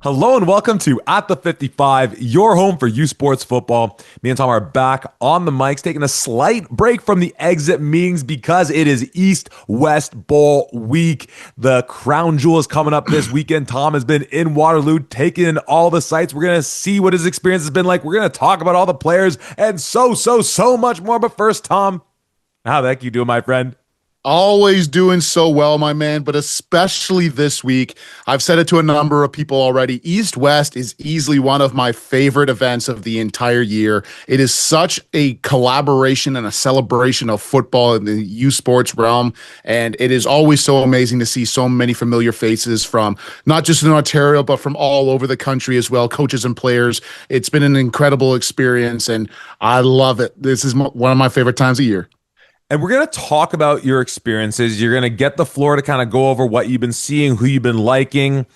Hello and welcome to At the 55, your home for U Sports football. Me and Tom are back on the mics, taking a slight break from the exit meetings because it is East-West Bowl week. The crown jewel is coming up this weekend. Tom has been in Waterloo, taking in all the sights. We're going to see what his experience has been like. We're going to talk about all the players and so much more. But first, Tom, how the heck you doing, my friend? Always doing so well, my man, but especially this week. I've said it to a number of people already. East West is easily one of my favorite events of the entire year. It is such a collaboration and a celebration of football in the U Sports realm. And it is always so amazing to see so many familiar faces from not just in Ontario, but from all over the country as well, coaches and players. It's been an incredible experience, and I love it. This is one of my favorite times of year. And we're going to talk about your experiences. You're going to get the floor to kind of go over what you've been seeing, who you've been liking.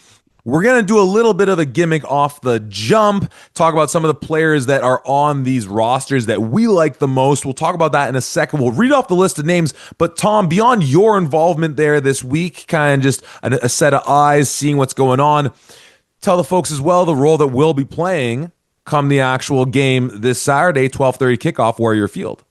We're going to do a little bit of a gimmick off the jump, talk about some of the players that are on these rosters that we like the most. We'll talk about that in a second. We'll read off the list of names. But Tom, beyond your involvement there this week, kind of just a set of eyes, seeing what's going on, tell the folks as well the role that we'll be playing come the actual game this Saturday, 12:30 kickoff, Warrior Field.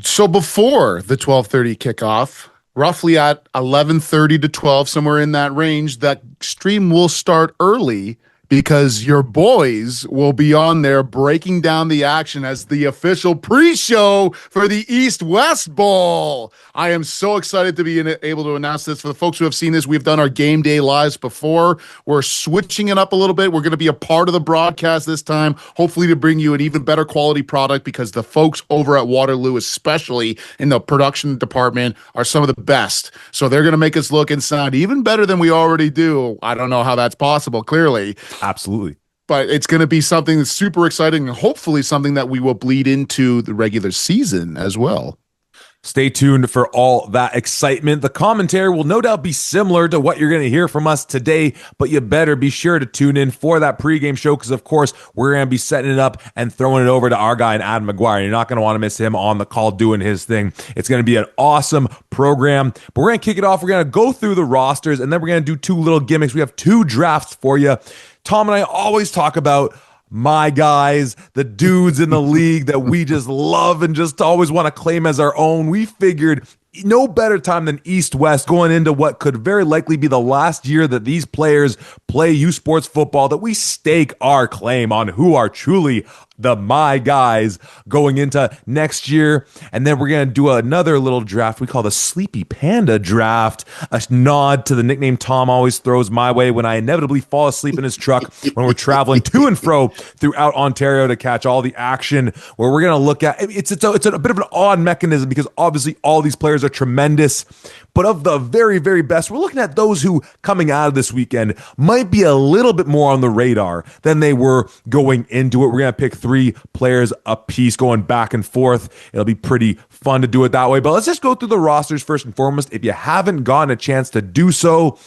So before the 12:30 kickoff, roughly at 11:30 to 12, somewhere in that range, that stream will start early because your boys will be on there breaking down the action as the official pre-show for the East-West Bowl. I am so excited to be able to announce this. For the folks who have seen this, we've done our game day lives before. We're switching it up a little bit. We're going to be a part of the broadcast this time, hopefully to bring you an even better quality product, because the folks over at Waterloo, especially in the production department, are some of the best. So they're going to make us look and sound even better than we already do. I don't know how that's possible, clearly. Absolutely. But it's going to be something that's super exciting and hopefully something that we will bleed into the regular season as well. Stay tuned for all that excitement. The commentary will no doubt be similar to what you're going to hear from us today, but you better be sure to tune in for that pregame show because, of course, we're going to be setting it up and throwing it over to our guy, Adam McGuire. You're not going to want to miss him on the call doing his thing. It's going to be an awesome program, but we're going to kick it off. We're going to go through the rosters, and then we're going to do two little gimmicks. We have two drafts for you. Tom and I always talk about my guys, the dudes in the league that we just love and just always want to claim as our own. We figured no better time than East-West going into what could very likely be the last year that these players play U Sports football, that we stake our claim on who are truly the my guys going into next year. And then we're going to do another little draft we call the Sleepy Panda draft, a nod to the nickname Tom always throws my way when I inevitably fall asleep in his truck when we're traveling to and fro throughout Ontario to catch all the action, where we're going to look at it's a bit of an odd mechanism because obviously all these players are tremendous, but of the very, very best, we're looking at those who coming out of this weekend might be a little bit more on the radar than they were going into it. We're going to pick three players a piece going back and forth. It'll be pretty fun to do it that way, but let's just go through the rosters first and foremost. If you haven't gotten a chance to do so,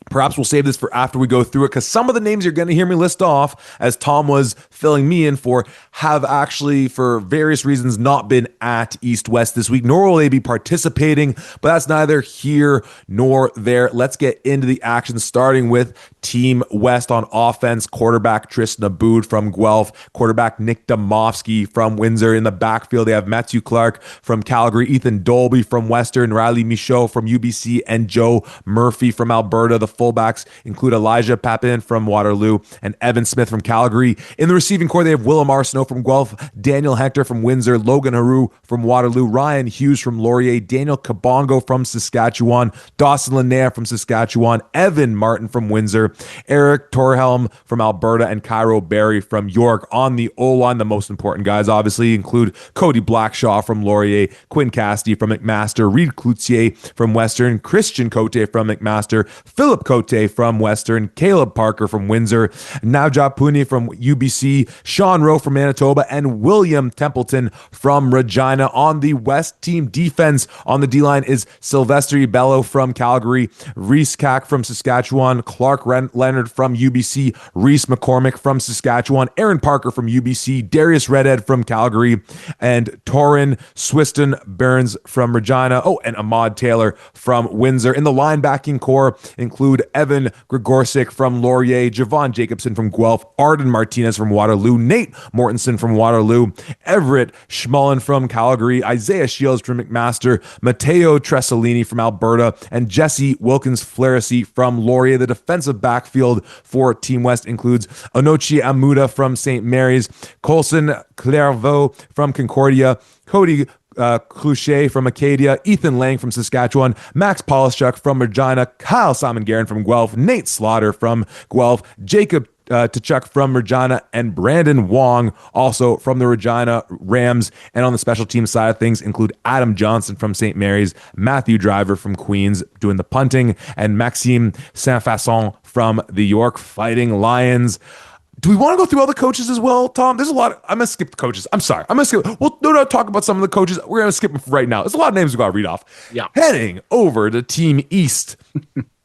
perhaps we'll save this for after we go through it, because some of the names you're going to hear me list off, as Tom was filling me in for, have actually, for various reasons, not been at East-West this week, nor will they be participating, but that's neither here nor there. Let's get into the action, starting with Team West on offense. Quarterback Tristan Aboud from Guelph, quarterback Nick Domofsky from Windsor. In the backfield, they have Matthew Clark from Calgary, Ethan Dolby from Western, Riley Michaud from UBC, and Joe Murphy from Alberta. The fullbacks include Elijah Papin from Waterloo and Evan Smith from Calgary. In the receiving core, they have Willem Arsenault from Guelph, Daniel Hector from Windsor, Logan Haru from Waterloo, Ryan Hughes from Laurier, Daniel Kabongo from Saskatchewan, Dawson Linnea from Saskatchewan, Evan Martin from Windsor, Eric Torhelm from Alberta, and Cairo Berry from York. On the O-line, the most important guys obviously include Cody Blackshaw from Laurier, Quinn Cassidy from McMaster, Reed Cloutier from Western, Christian Cote from McMaster, Philip Cote from Western, Caleb Parker from Windsor, Navjot Puni from UBC, Sean Rowe from Manitoba, and William Templeton from Regina. On the West team defense, on the D-line is Sylvester Bello from Calgary, Reese Cack from Saskatchewan, Clark Leonard from UBC, Reese McCormick from Saskatchewan, Aaron Parker from UBC, Darius Redhead from Calgary, and Torin Swiston Burns from Regina. Oh, and Ahmad Taylor from Windsor. In the linebacking core include include Evan Gregorczyk from Laurier, Javon Jacobson from Guelph, Arden Martinez from Waterloo, Nate Mortensen from Waterloo, Everett Schmullen from Calgary, Isaiah Shields from McMaster, Matteo Tressolini from Alberta, and Jesse Wilkins-Flaherty from Laurier. The defensive backfield for Team West includes Onochi Amuda from St. Mary's, Colson Clairvaux from Concordia, Cody Clouchet from Acadia, Ethan Lang from Saskatchewan, Max Polishchuk from Regina, Kyle Simon Guerin from Guelph, Nate Slaughter from Guelph, Jacob Tkachuk from Regina, and Brandon Wong also from the Regina Rams. And on the special team side of things include Adam Johnson from St. Mary's, Matthew Driver from Queens doing the punting, and Maxime Saint-Fasson from the York Fighting Lions. Do we want to go through all the coaches as well, Tom? There's a lot. I'm going to skip the coaches. I'm sorry. I'm going to skip. We'll no doubt talk about some of the coaches. We're going to skip them right now. There's a lot of names we got to read off. Yeah. Heading over to Team East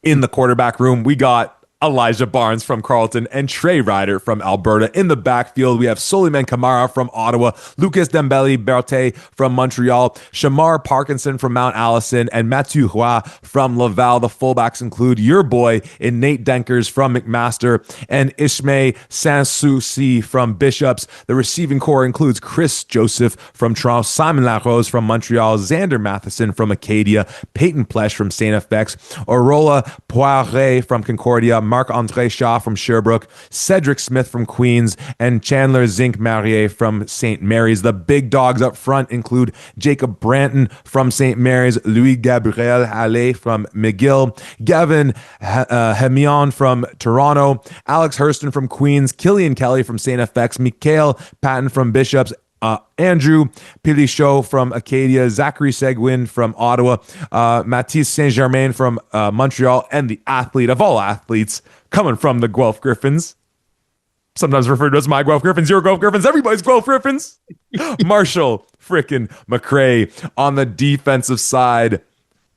in the quarterback room, we got Elijah Barnes from Carleton and Trey Ryder from Alberta. In the backfield, we have Soliman Kamara from Ottawa, Lucas Dembele Berthe from Montreal, Shamar Parkinson from Mount Allison, and Mathieu Roy from Laval. The fullbacks include your boy in Nate Denkers from McMaster and Ishmael Sanssouci from Bishops. The receiving core includes Chris Joseph from Toronto, Simon Larose from Montreal, Xander Matheson from Acadia, Peyton Plesh from St. FX, Aurora Poirier from Concordia, Marc-Andre Shaw from Sherbrooke, Cedric Smith from Queens, and Chandler Zinc-Marier from St. Mary's. The big dogs up front include Jacob Branton from St. Mary's, Louis-Gabriel Allais from McGill, Gavin Hemion from Toronto, Alex Hurston from Queens, Killian Kelly from St. FX, Mikael Patton from Bishops, Andrew Pilichot from Acadia, Zachary Seguin from Ottawa, Mathis Saint-Germain from Montreal, and the athlete of all athletes coming from the Guelph Griffins, sometimes referred to as my Guelph Griffins, your Guelph Griffins, everybody's Guelph Griffins, Marshall frickin' McRae. On the defensive side,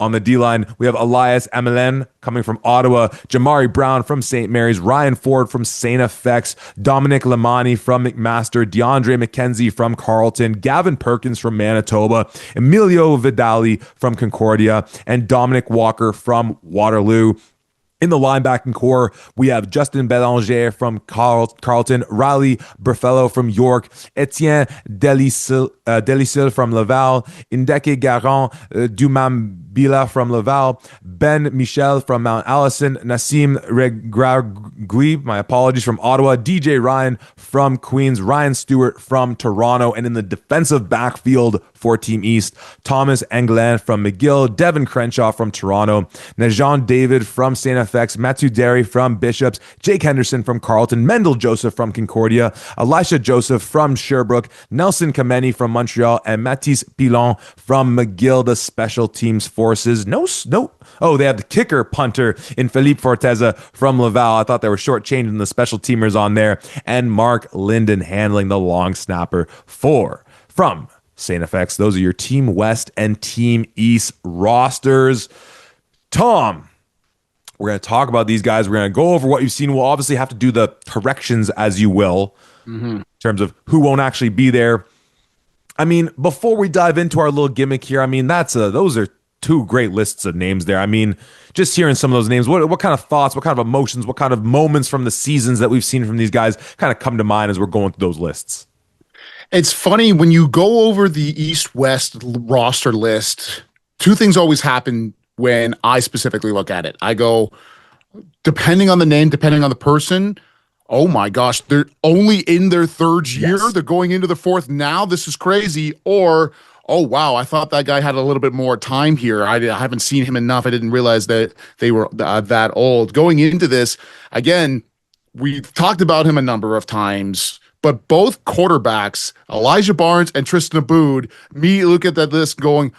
on the D-line, we have Elias Amelin coming from Ottawa, Jamari Brown from St. Mary's, Ryan Ford from St. FX, Dominic Lamani from McMaster, DeAndre McKenzie from Carleton, Gavin Perkins from Manitoba, Emilio Vidali from Concordia, and Dominic Walker from Waterloo. In the linebacking core, we have Justin Belanger from Carleton, Riley Berfello from York, Etienne Delisle from Laval, Indeke Garon Dumambila from Laval, Ben Michel from Mount Allison, Nassim Regragui, my apologies, from Ottawa, DJ Ryan from Queens, Ryan Stewart from Toronto, and in the defensive backfield for Team East, Thomas Englund from McGill, Devin Crenshaw from Toronto, Najon David from St. FX, Matthew Derry from Bishops, Jake Henderson from Carleton, Mendel Joseph from Concordia, Elisha Joseph from Sherbrooke, Nelson Kameni from Montreal, and Mathis Pilon from McGill. The special teams forces. Oh, they have the kicker punter in Philippe Forteza from Laval. I thought they were shortchanging the special teamers on there. And Mark Linden handling the long snapper from St. FX. Those are your Team West and Team East rosters. Tom, we're going to talk about these guys. We're going to go over what you've seen. We'll obviously have to do the corrections as you will in terms of who won't actually be there. I mean, before we dive into our little gimmick here, I mean, those are two great lists of names there. I mean, just hearing some of those names, what kind of thoughts, what kind of emotions, what kind of moments from the seasons that we've seen from these guys kind of come to mind as we're going through those lists? It's funny when you go over the East-West roster list, two things always happen when I specifically look at it. I go, depending on the name, depending on the person, oh my gosh, they're only in their third year. Yes. They're going into the fourth now. This is crazy. Or, oh wow, I thought that guy had a little bit more time here. I haven't seen him enough. I didn't realize that they were that old. Going into this, again, we've talked about him a number of times, but both quarterbacks, Elijah Barnes and Tristan Aboud, me look at that list going,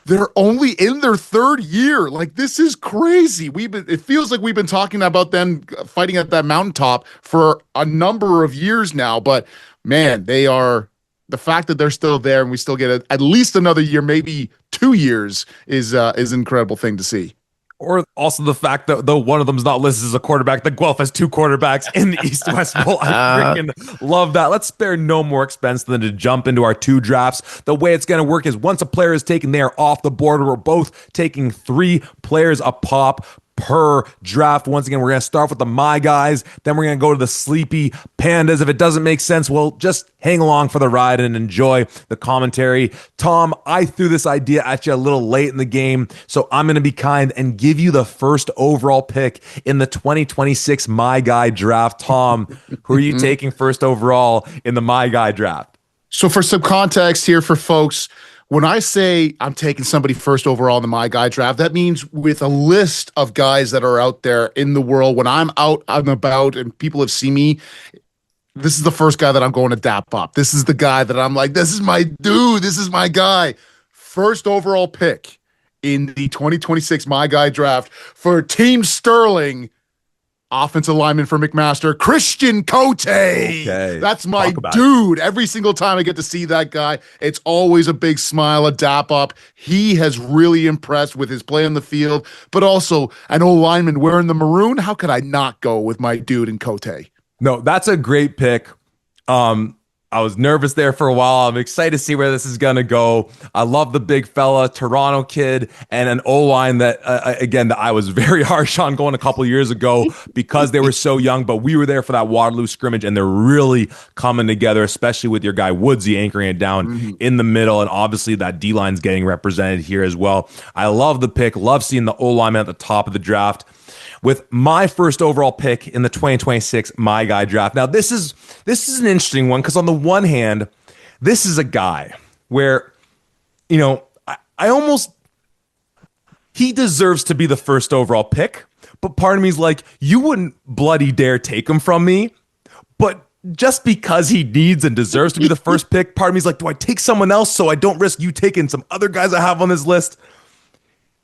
they're only in their third year. Like, this is crazy. It feels like we've been talking about them fighting at that mountaintop for a number of years now. But man, the fact that they're still there and we still get at least another year, maybe 2 years, is an incredible thing to see. Or also the fact that though one of them's not listed as a quarterback, that Guelph has two quarterbacks in the East-West Bowl. I freaking love that. Let's spare no more expense than to jump into our two drafts. The way it's going to work is once a player is taken, they are off the board. We're both taking 3 players a pop. per draft. Once again, we're going to start with the My Guys, then we're going to go to the Sleepy Pandas. If it doesn't make sense, well, just hang along for the ride and enjoy the commentary. Tom, I threw this idea at you a little late in the game, so I'm going to be kind and give you the first overall pick in the 2026 My Guy draft. Tom, who are you taking first overall in the My Guy draft? So for some context here for folks, when I say I'm taking somebody first overall in the My Guy draft, that means with a list of guys that are out there in the world, when I'm out and about and people have seen me, this is the first guy that I'm going to dap up. This is the guy that I'm like, this is my dude. This is my guy. First overall pick in the 2026 My Guy draft for Team Sterling. Offensive lineman for McMaster, Christian Cote. Okay. That's my dude. Every single time I get to see that guy, it's always a big smile, a dap up. He has really impressed with his play on the field, but also an old lineman wearing the maroon. How could I not go with my dude in Cote? No, that's a great pick. I was nervous there for a while. I'm excited to see where this is going to go. I love the big fella, Toronto kid, and an O-line that, again, that I was very harsh on going a couple years ago because they were so young, but we were there for that Waterloo scrimmage, and they're really coming together, especially with your guy Woodsy anchoring it down in the middle, and obviously that D-line's getting represented here as well. I love the pick. Love seeing the O-lineman at the top of the draft. With my first overall pick in the 2026 My Guy draft. Now, this is an interesting one because on the one hand, this is a guy where, you know, I almost, he deserves to be the first overall pick, but part of me is like, you wouldn't bloody dare take him from me, but just because he needs and deserves to be the first pick, part of me is like, do I take someone else so I don't risk you taking some other guys I have on this list?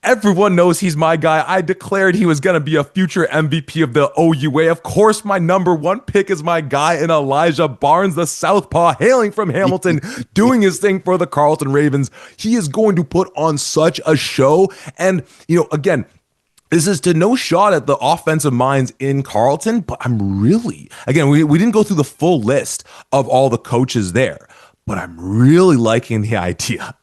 Everyone knows he's my guy. I declared he was going to be a future MVP of the OUA. Of course, my number one pick is my guy in Elijah Barnes, the southpaw, hailing from Hamilton, doing his thing for the Carleton Ravens. He is going to put on such a show. And, you know, again, this is to no shot at the offensive minds in Carleton, but I'm really, again, we didn't go through the full list of all the coaches there, but I'm really liking the idea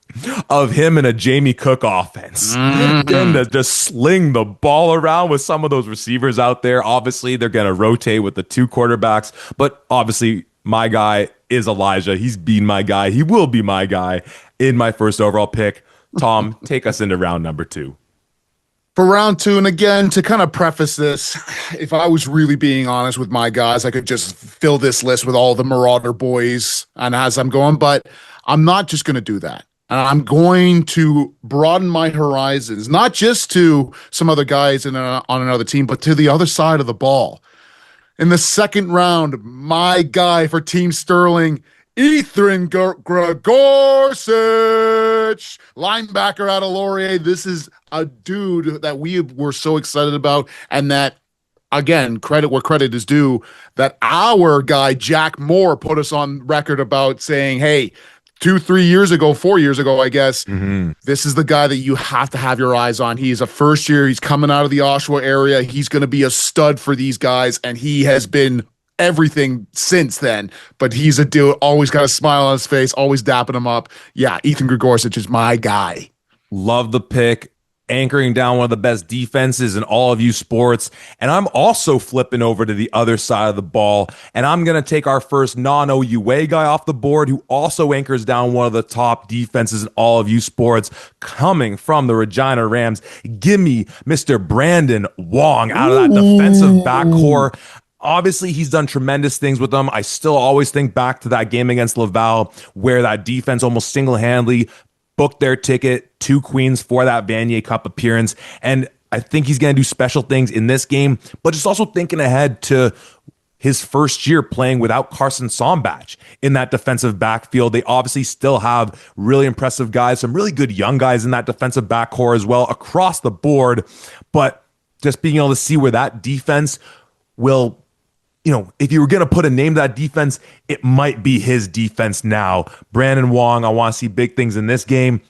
of him in a Jamie Cook offense. Then to just sling the ball around with some of those receivers out there. Obviously, they're going to rotate with the two quarterbacks, but obviously, my guy is Elijah. He's been my guy. He will be my guy in my first overall pick. Tom, take us into round number 2. For round 2, and again, to kind of preface this, if I was really being honest with my guys, I could just fill this list with all the Marauder boys and as I'm going, but I'm not just going to do that. And I'm going to broaden my horizons, not just to some other guys on another team, but to the other side of the ball. In the second round, my guy for Team Sterling, Ethan Gregorsich, linebacker out of Laurier. This is a dude that we were so excited about, and that, again, credit where credit is due, that our guy, Jack Moore, put us on record about saying, hey, 4 years ago, I guess, this is the guy that you have to have your eyes on. He's a first year. He's coming out of the Oshawa area. He's going to be a stud for these guys, and he has been everything since then. But he's a dude, always got a smile on his face, always dapping him up. Yeah, Ethan Gregorsich is my guy. Love the pick. Anchoring down one of the best defenses in all of you sports. And I'm also flipping over to the other side of the ball. And I'm going to take our first non-OUA guy off the board who also anchors down one of the top defenses in all of you sports, coming from the Regina Rams. Give me Mr. Brandon Wong out of that defensive backcourt. Obviously, he's done tremendous things with them. I still always think back to that game against Laval where that defense almost single-handedly booked their ticket to Queens for that Vanier Cup appearance. And I think he's going to do special things in this game, but just also thinking ahead to his first year playing without Carson Sombach in that defensive backfield. They obviously still have really impressive guys, some really good young guys in that defensive backcourt as well across the board. But just being able to see where that defense will, you know, if you were going to put a name to that defense, it might be his defense now. Brandon Wong, I want to see big things in this game.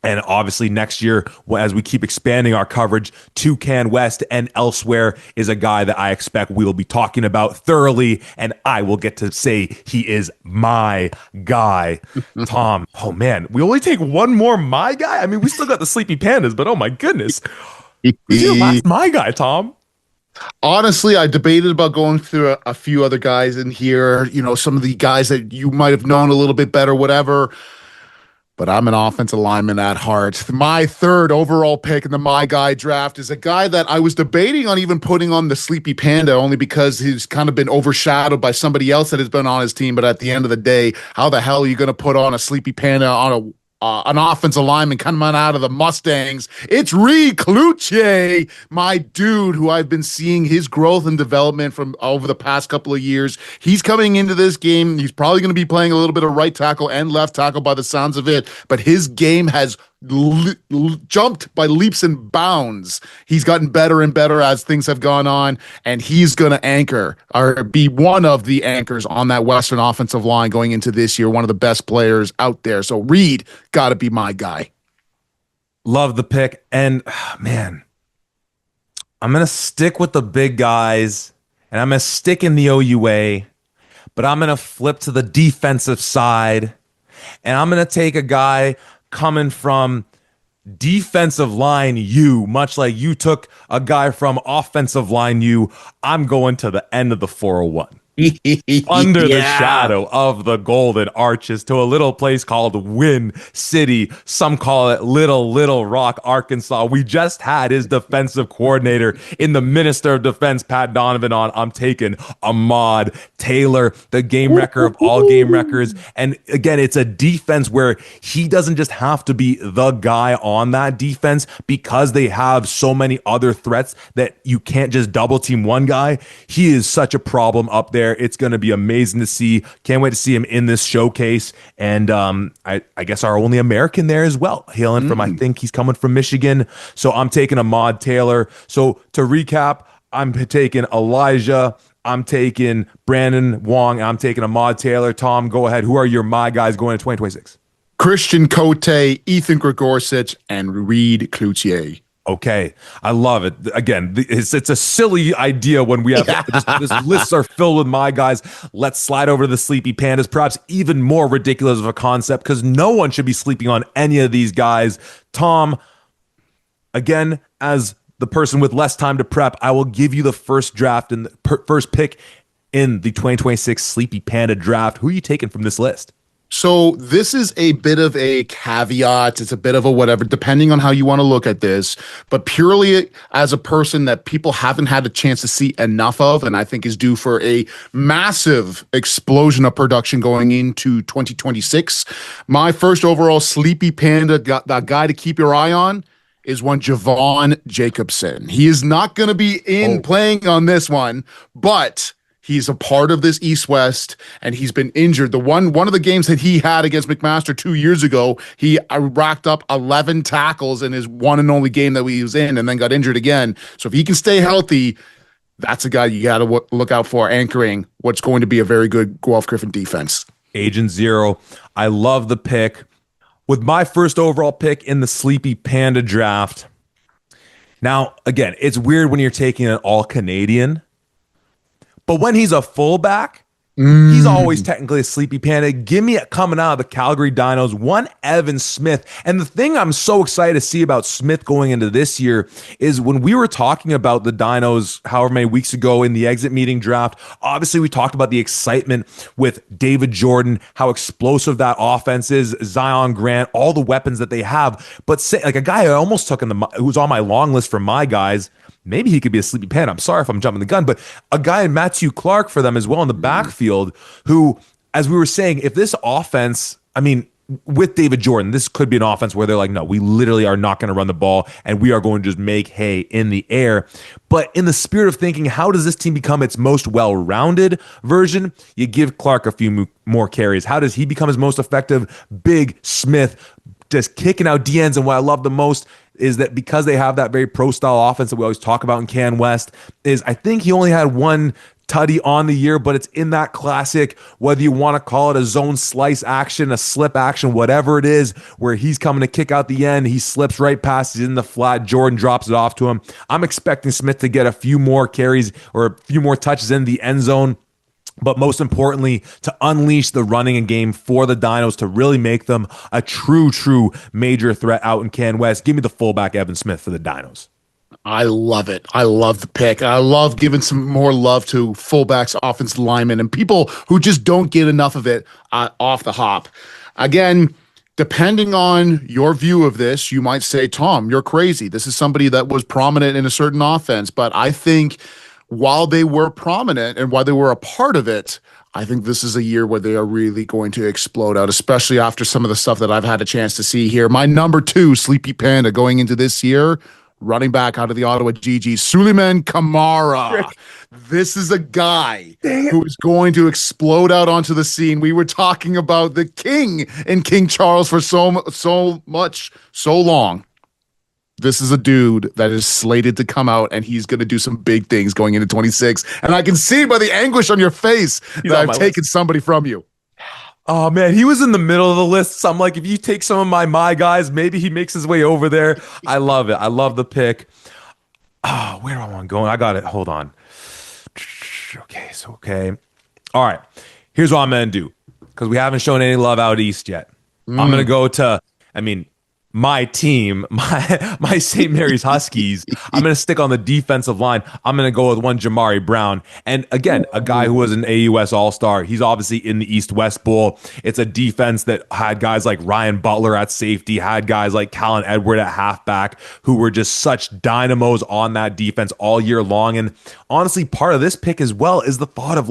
And obviously next year, as we keep expanding our coverage to Can West and elsewhere, is a guy that I expect we will be talking about thoroughly. And I will get to say he is my guy. Tom, oh man, we only take one more my guy? I mean, we still got the Sleepy Pandas, but oh my goodness. Who's your last my guy, Tom? Honestly, I debated about going through a few other guys in here, some of the guys that you might have known a little bit better, whatever. But I'm an offensive lineman at heart. My third overall pick in the My Guy draft is a guy that I was debating on even putting on the Sleepy Panda only because he's kind of been overshadowed by somebody else that has been on his team. But at the end of the day, how the hell are you going to put on a Sleepy Panda on an offensive lineman coming out of the Mustangs? It's Reed Cloutier, my dude, who I've been seeing his growth and development from over the past couple of years. He's coming into this game. He's probably going to be playing a little bit of right tackle and left tackle by the sounds of it, but his game has jumped by leaps and bounds. He's gotten better and better as things have gone on, and he's going to anchor or be one of the anchors on that Western offensive line going into this year, one of the best players out there. So Reed got to be my guy. Love the pick. And man, I'm going to stick with the big guys, and I'm going to stick in the OUA, but I'm going to flip to the defensive side, and I'm going to take a guy coming from defensive line U, much like you took a guy from offensive line U. I'm going to the end of the 401. Under the shadow of the Golden Arches to a little place called Win City. Some call it Little Rock, Arkansas. We just had his defensive coordinator in the Minister of Defense, Pat Donovan, on. I'm taking Ahmad Taylor, the game wrecker of all game wreckers. And again, it's a defense where he doesn't just have to be the guy on that defense because they have so many other threats that you can't just double team one guy. He is such a problem up there. It's going to be amazing to see. Can't wait to see him in this showcase. And I guess our only American there as well, hailing from, I think he's coming from Michigan. So I'm taking Ahmad Taylor. So to recap, I'm taking Elijah. I'm taking Brandon Wong. I'm taking Ahmad Taylor. Tom, go ahead. Who are your my guys going into 2026? Christian Cote, Ethan Gregorcic, and Reed Cloutier. Okay, I love it. Again, it's a silly idea when we have this lists are filled with my guys. Let's slide over to the Sleepy Pandas. Perhaps even more ridiculous of a concept because no one should be sleeping on any of these guys. Tom, again, as the person with less time to prep, I will give you the first draft and the first pick in the 2026 Sleepy Panda draft. Who are you taking from this list? So this is a bit of a caveat. It's a bit of a whatever, depending on how you want to look at this. But purely as a person that people haven't had a chance to see enough of, and I think is due for a massive explosion of production going into 2026, my first overall Sleepy Panda, that guy to keep your eye on, is one Javon Jacobson. He is not going to be playing on this one, but he's a part of this East-West, and he's been injured. The one of the games that he had against McMaster 2 years ago, he racked up 11 tackles in his one and only game that he was in, and then got injured again. So if he can stay healthy, that's a guy you got to look out for anchoring what's going to be a very good Guelph Griffin defense. Agent Zero. I love the pick. With my first overall pick in the Sleepy Panda draft. Now, again, it's weird when you're taking an all-Canadian. But when he's a fullback, he's always technically a Sleepy Panda. Give me it coming out of the Calgary Dinos, one Evan Smith. And the thing I'm so excited to see about Smith going into this year is when we were talking about the Dinos however many weeks ago in the exit meeting draft, obviously we talked about the excitement with David Jordan, how explosive that offense is, Zion Grant, all the weapons that they have. But say, like a guy I almost took who's on my long list for my guys, maybe he could be a Sleepy Panda. I'm sorry if I'm jumping the gun, but a guy in Matthew Clark for them as well in the backfield who, as we were saying, if this offense, I mean, with David Jordan, this could be an offense where they're like, no, we literally are not going to run the ball and we are going to just make hay in the air. But in the spirit of thinking, how does this team become its most well-rounded version? You give Clark a few more carries. How does he become his most effective? Big Smith just kicking out DNs. And what I love the most is that because they have that very pro-style offense that we always talk about in Can West, is I think he only had one tutty on the year, but it's in that classic, whether you want to call it a zone slice action, a slip action, whatever it is, where he's coming to kick out the end, he slips right past, he's in the flat, Jordan drops it off to him. I'm expecting Smith to get a few more carries or a few more touches in the end zone. But most importantly, to unleash the running game for the Dinos to really make them a true major threat out in Can West. Give me the fullback Evan Smith for the Dinos. I love it. I love the pick. I love giving some more love to fullbacks, offensive linemen, and people who just don't get enough of it off the hop. Again, depending on your view of this, you might say, Tom, you're crazy. This is somebody that was prominent in a certain offense. But I think while they were prominent and while they were a part of it, I think this is a year where they are really going to explode out, especially after some of the stuff that I've had a chance to see here. My number 2, Sleepy Panda, going into this year, running back out of the Ottawa GG, Suleiman Kamara. This is a guy who is going to explode out onto the scene. We were talking about the king in King Charles for so long. This is a dude that is slated to come out, and he's going to do some big things going into 26. And I can see by the anguish on your face that I've taken somebody from you. Oh, man, he was in the middle of the list. So I'm like, if you take some of my guys, maybe he makes his way over there. I love it. I love the pick. Oh, where do I want to go? I got it. Hold on. Okay. All right. Here's what I'm going to do, because we haven't shown any love out east yet. I'm going to go to, my team, my St. Mary's Huskies. I'm going to stick on the defensive line. I'm going to go with one Jamari Brown. And again, a guy who was an AUS All-Star. He's obviously in the East-West Bowl. It's a defense that had guys like Ryan Butler at safety, had guys like Callan Edward at halfback, who were just such dynamos on that defense all year long. And honestly, part of this pick as well is the thought of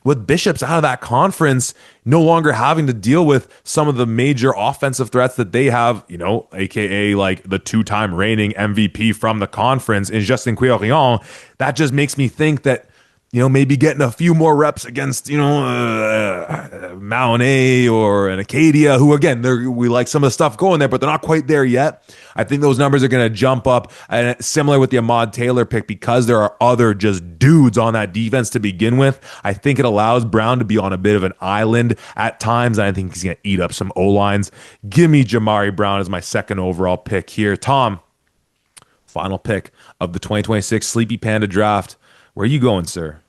with Bishops out of that conference, no longer having to deal with some of the major offensive threats that they have, aka like the 2-time reigning MVP from the conference in Justin Quirion, that just makes me think that, maybe getting a few more reps against, Maune or an Acadia, who again, we like some of the stuff going there, but they're not quite there yet. I think those numbers are going to jump up, and similar with the Ahmad Taylor pick, because there are other just dudes on that defense to begin with. I think it allows Brown to be on a bit of an island at times, and I think he's going to eat up some O-lines. Give me Jamari Brown as my second overall pick here. Tom, final pick of the 2026 Sleepy Panda draft. Where are you going, sir?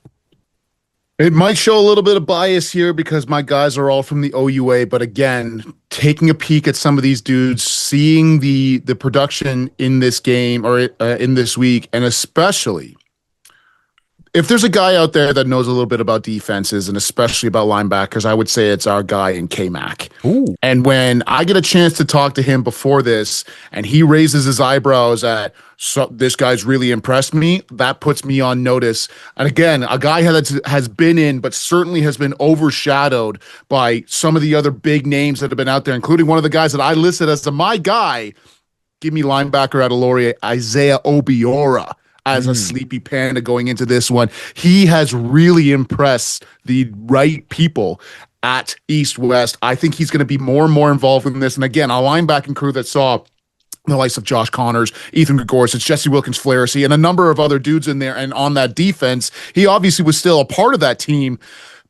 It might show a little bit of bias here because my guys are all from the OUA, but again, taking a peek at some of these dudes, seeing the production in this game or in this week, and especially if there's a guy out there that knows a little bit about defenses and especially about linebackers, I would say it's our guy in K-Mac. Ooh. And when I get a chance to talk to him before this and he raises his eyebrows at, so this guy's really impressed me, that puts me on notice. And again, a guy that has been in, but certainly has been overshadowed by some of the other big names that have been out there, including one of the guys that I listed as my guy. Give me linebacker out of Laurier, Isaiah Obiora, as a Sleepy Panda going into this one. He has really impressed the right people at East-West. I think he's going to be more and more involved in this. And again, a linebacking crew that saw the likes of Josh Connors, Ethan Gregorczyk, Jesse Wilkins-Flaherty, and a number of other dudes in there. And on that defense, he obviously was still a part of that team,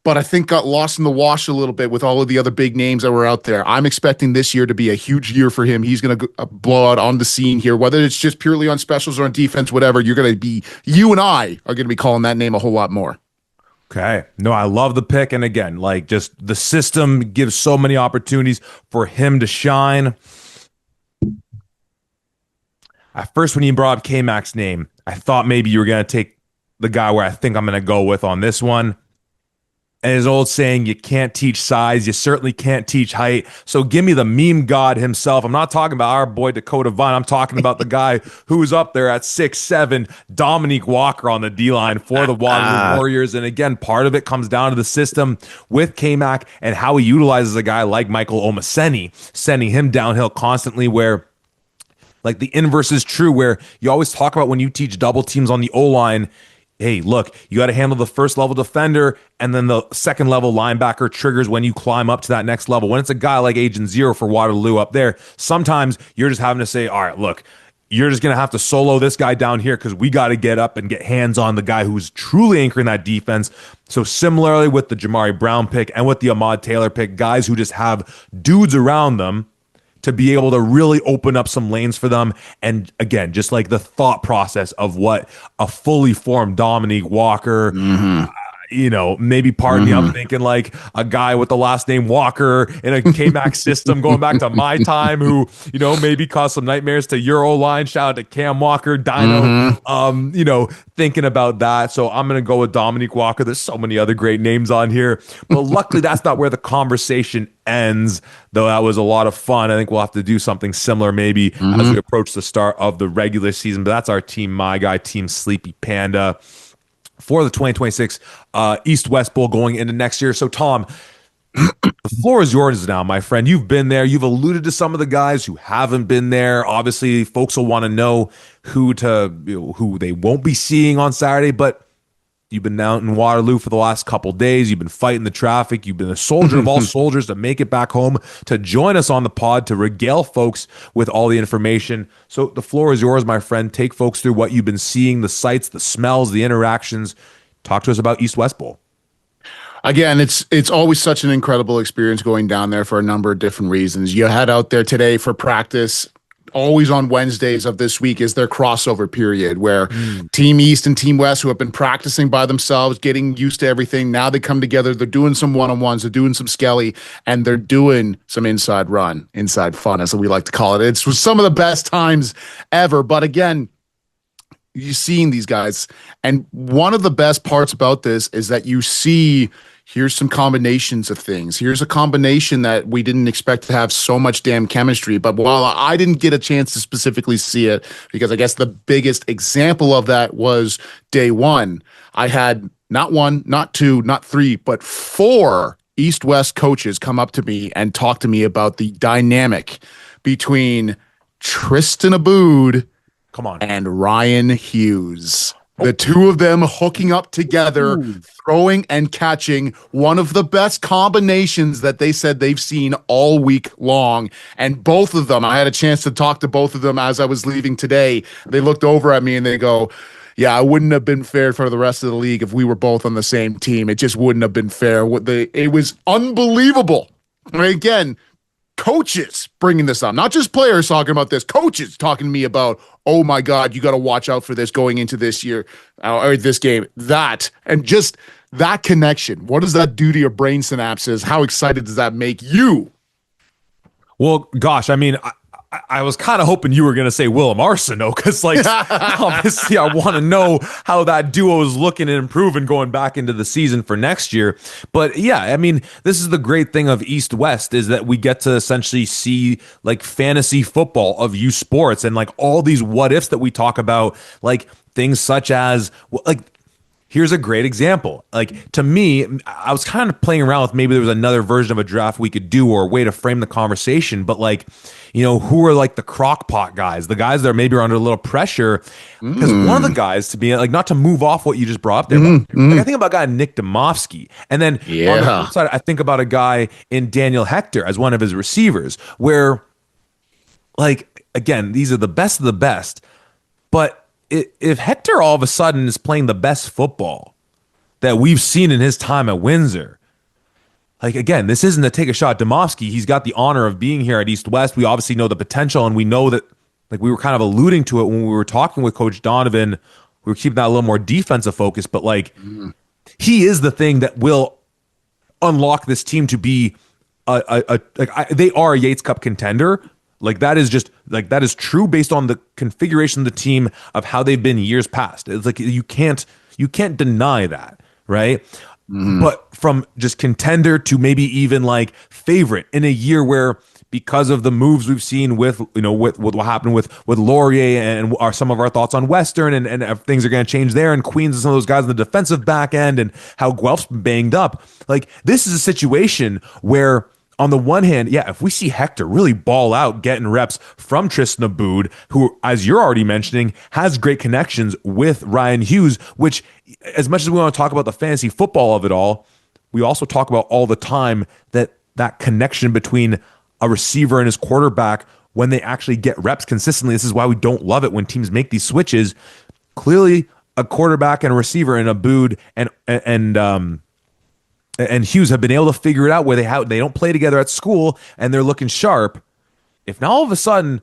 but I think got lost in the wash a little bit with all of the other big names that were out there. I'm expecting this year to be a huge year for him. He's going to blow out on the scene here, whether it's just purely on specials or on defense, whatever. You and I are going to be calling that name a whole lot more. Okay. No, I love the pick. And again, just the system gives so many opportunities for him to shine. At first, when you brought up K-Mac's name, I thought maybe you were going to take the guy where I think I'm going to go with on this one. And his old saying, you can't teach size, you certainly can't teach height. So give me the meme god himself. I'm not talking about our boy Dakota Vine. I'm talking about the guy who's up there at 6'7", Dominique Walker on the D-line for the Waterloo Warriors. And again, part of it comes down to the system with K-Mac and how he utilizes a guy like Michael Omaseni, sending him downhill constantly, where the inverse is true, where you always talk about when you teach double teams on the O-line, hey, look, you got to handle the first level defender, and then the second level linebacker triggers when you climb up to that next level. When it's a guy like Agent Zero for Waterloo up there, sometimes you're just having to say, all right, look, you're just going to have to solo this guy down here because we got to get up and get hands on the guy who's truly anchoring that defense. So similarly with the Jamari Brown pick and with the Ahmad Taylor pick, guys who just have dudes around them to be able to really open up some lanes for them. And again, just like the thought process of what a fully formed Dominique Walker, maybe pardon me, I'm thinking like a guy with the last name Walker in a K-Max system going back to my time who, maybe caused some nightmares to your O-line. Shout out to Cam Walker, Dino, thinking about that. So I'm going to go with Dominique Walker. There's so many other great names on here, but luckily that's not where the conversation ends, though that was a lot of fun. I think we'll have to do something similar maybe as we approach the start of the regular season, but that's our team, my guy, Team Sleepy Panda, for the 2026 East-West Bowl going into next year. So, Tom, the floor is yours now, my friend. You've been there. You've alluded to some of the guys who haven't been there. Obviously, folks will want to know who they won't be seeing on Saturday, but you've been out in Waterloo for the last couple days. You've been fighting the traffic. You've been a soldier of all soldiers to make it back home, to join us on the pod, to regale folks with all the information. So the floor is yours, my friend. Take folks through what you've been seeing, the sights, the smells, the interactions. Talk to us about East-West Bowl. Again, it's always such an incredible experience going down there for a number of different reasons. You head out there today for practice. Always on Wednesdays of this week is their crossover period where Team East and Team West, who have been practicing by themselves, getting used to everything, now they come together. They're doing some one-on-ones, they're doing some skelly, and they're doing some inside fun, as we like to call it. It's some of the best times ever. But again, you're seeing these guys, and one of the best parts about this is that you see, here's some combinations of things. Here's a combination that we didn't expect to have so much damn chemistry. But while I didn't get a chance to specifically see it, because I guess the biggest example of that was day one, I had not one, not two, not three, but four East-West coaches come up to me and talk to me about the dynamic between Tristan Abood and Ryan Hughes. The two of them hooking up together, throwing and catching, one of the best combinations that they said they've seen all week long. And both of them, I had a chance to talk to both of them as I was leaving today. They looked over at me and they go, yeah, it wouldn't have been fair for the rest of the league if we were both on the same team. It just wouldn't have been fair. It was unbelievable. Again, coaches bringing this up, not just players talking about this, coaches talking to me about, oh my God, you got to watch out for this going into this year or this game, and just that connection. What does that do to your brain synapses? How excited does that make you? Well, gosh, I mean, I was kind of hoping you were going to say Willem Arsenault because, like, obviously I want to know how that duo is looking and improving going back into the season for next year. But yeah, I mean, this is the great thing of East-West is that we get to essentially see like fantasy football of youth sports and like all these what ifs that we talk about, like things such as like, here's a great example. Like, to me, I was kind of playing around with maybe there was another version of a draft we could do or a way to frame the conversation. But like, who are like the crock pot guys, the guys that maybe are under a little pressure? Because one of the guys, to be like, not to move off what you just brought up there, but like, I think about a guy Nick Domofsky. And then on the flip side, I think about a guy in Daniel Hector as one of his receivers, where like, again, these are the best of the best. But if Hector all of a sudden is playing the best football that we've seen in his time at Windsor, like, again, this isn't to take a shot at Domofsky. He's got the honor of being here at East-West. We obviously know the potential, and we know that, like, we were kind of alluding to it when we were talking with Coach Donovan. We were keeping that a little more defensive focus, but like, he is the thing that will unlock this team to be they are a Yates Cup contender. Like, that is just like, that is true based on the configuration of the team of how they've been years past. It's like you can't deny that, right? But from just contender to maybe even like favorite in a year where, because of the moves we've seen with what happened with Laurier and some of our thoughts on Western and things are going to change there, and Queens and some of those guys in the defensive back end and how Guelph's banged up. Like, this is a situation where, on the one hand, yeah, if we see Hector really ball out, getting reps from Tristan Abood, who, as you're already mentioning, has great connections with Ryan Hughes, which, as much as we want to talk about the fantasy football of it all, we also talk about all the time that connection between a receiver and his quarterback when they actually get reps consistently. This is why we don't love it when teams make these switches. Clearly, a quarterback and a receiver in Abood and Hughes have been able to figure it out where they don't play together at school and they're looking sharp. If now all of a sudden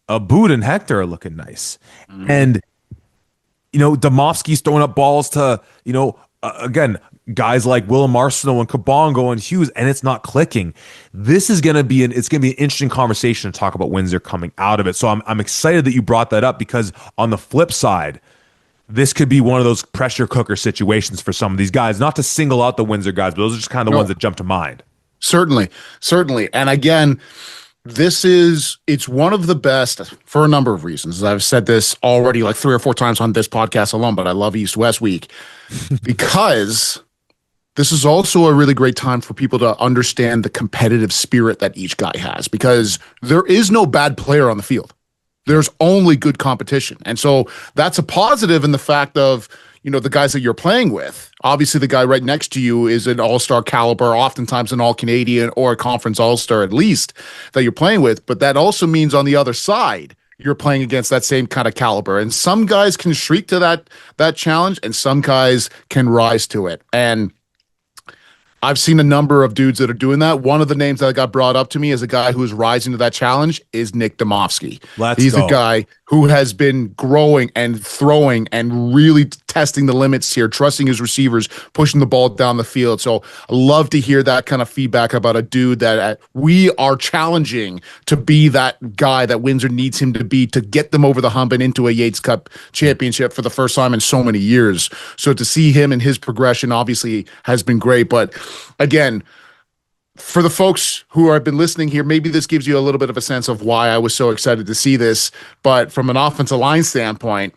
Abood and Hector are looking nice, and Domofsky's throwing up balls to again, guys like Willem Arsenal and Kabongo and Hughes, and it's not clicking. This is going to be an interesting conversation to talk about Windsor coming out of it. So I'm excited that you brought that up, because on the flip side, this could be one of those pressure cooker situations for some of these guys. Not to single out the Windsor guys, but those are just kind of the ones that jump to mind. Certainly. And again, it's one of the best for a number of reasons. I've said this already like 3 or 4 times on this podcast alone, but I love East West Week because this is also a really great time for people to understand the competitive spirit that each guy has, because there is no bad player on the field. There's only good competition. And so that's a positive in the fact of, the guys that you're playing with. Obviously, the guy right next to you is an all-star caliber, oftentimes an all-Canadian or a conference all-star at least that you're playing with. But that also means on the other side, you're playing against that same kind of caliber. And some guys can shriek to that challenge, and some guys can rise to it. And I've seen a number of dudes that are doing that. One of the names that got brought up to me as a guy who is rising to that challenge is Nick Domovsky. He's a guy who has been growing and throwing and really testing the limits here, trusting his receivers, pushing the ball down the field. So I love to hear that kind of feedback about a dude that we are challenging to be that guy that Windsor needs him to be to get them over the hump and into a Yates Cup championship for the first time in so many years. So to see him and his progression obviously has been great. But again, for the folks who have been listening here, maybe this gives you a little bit of a sense of why I was so excited to see this. But from an offensive line standpoint,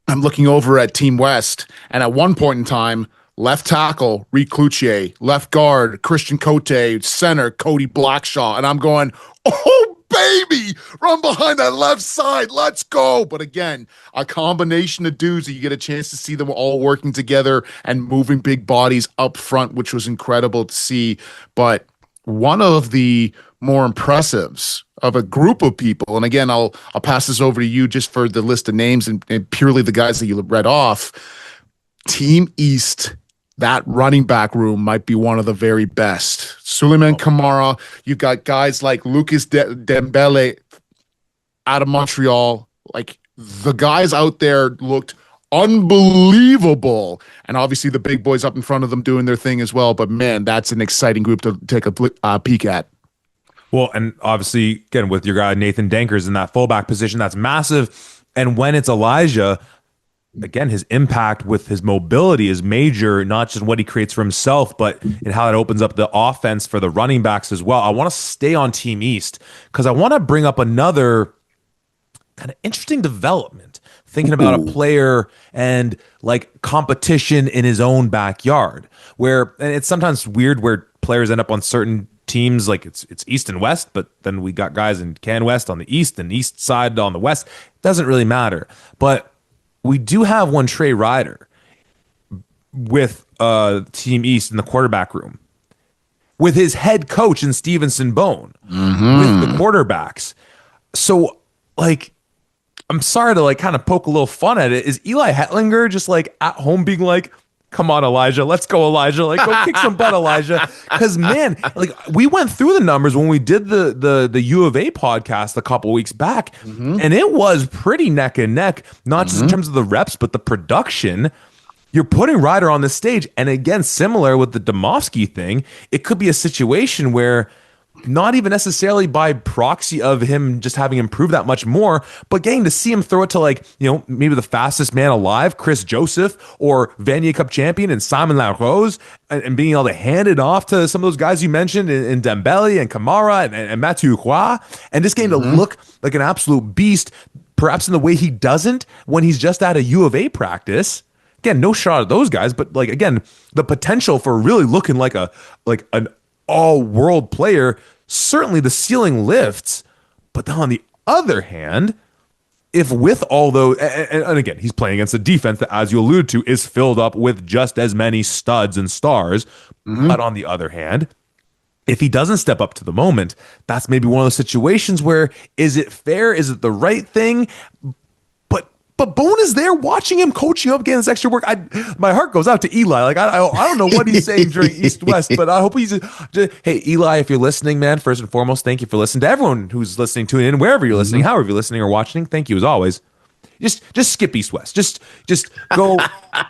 I'm looking over at Team West, and at one point in time, left tackle, Reed Cloutier, left guard, Christian Cote, center, Cody Blackshaw, and I'm going, oh, baby, run behind that left side, let's go. But again, a combination of dudes that you get a chance to see them all working together and moving big bodies up front, which was incredible to see. But one of the more impressives of a group of people, and again, I'll pass this over to you just for the list of names and purely the guys that you read off. Team East, that running back room might be one of the very best. Suleiman Kamara, you got guys like Lucas Dembele out of Montreal. Like, the guys out there looked unbelievable. And obviously the big boys up in front of them doing their thing as well. But man, that's an exciting group to take a peek at. Well, and obviously, again, with your guy Nathan Dankers in that fullback position, that's massive. And when it's Elijah, again, his impact with his mobility is major, not just what he creates for himself, but in how it opens up the offense for the running backs as well. I want to stay on Team East because I want to bring up another kind of interesting development, thinking about a player and like competition in his own backyard, where, and it's sometimes weird where players end up on certain teams, like it's East and West, but then we got guys in Can West on the East and East side on the West. It doesn't really matter. But we do have one Trey Ryder with Team East in the quarterback room, with his head coach in Stevenson Bone, with the quarterbacks. So, like, I'm sorry to like kind of poke a little fun at it. Is Eli Hetlinger just like at home being like, come on, Elijah, let's go, Elijah, like go kick some butt, Elijah? Because man, like we went through the numbers when we did the U of A podcast a couple weeks back, and it was pretty neck and neck, not just in terms of the reps, but the production. You're putting Ryder on the stage, and again, similar with the Domovsky thing, it could be a situation where not even necessarily by proxy of him just having improved that much more, but getting to see him throw it to like, you know, maybe the fastest man alive, Chris Joseph, or Vanier Cup champion and Simon LaRose, and being able to hand it off to some of those guys you mentioned in Dembele and Kamara and Mathieu Roy, and just getting to look like an absolute beast, perhaps in the way he doesn't when he's just at a U of A practice. Again, no shot at those guys, but like, again, the potential for really looking like an all-world player, certainly the ceiling lifts. But then on the other hand, if with all those, and again, he's playing against a defense that, as you alluded to, is filled up with just as many studs and stars. But on the other hand, if he doesn't step up to the moment, that's maybe one of those situations where, is it fair? Is it the right thing? But Bone is there watching him, coaching up, getting this extra work. My heart goes out to Eli. Like I don't know what he's saying during East West, but I hope he's. Hey, Eli, if you're listening, man, first and foremost, thank you for listening. To everyone who's listening, tuning in, wherever you're listening, however you're listening or watching, thank you as always. Just skip East West. Just go,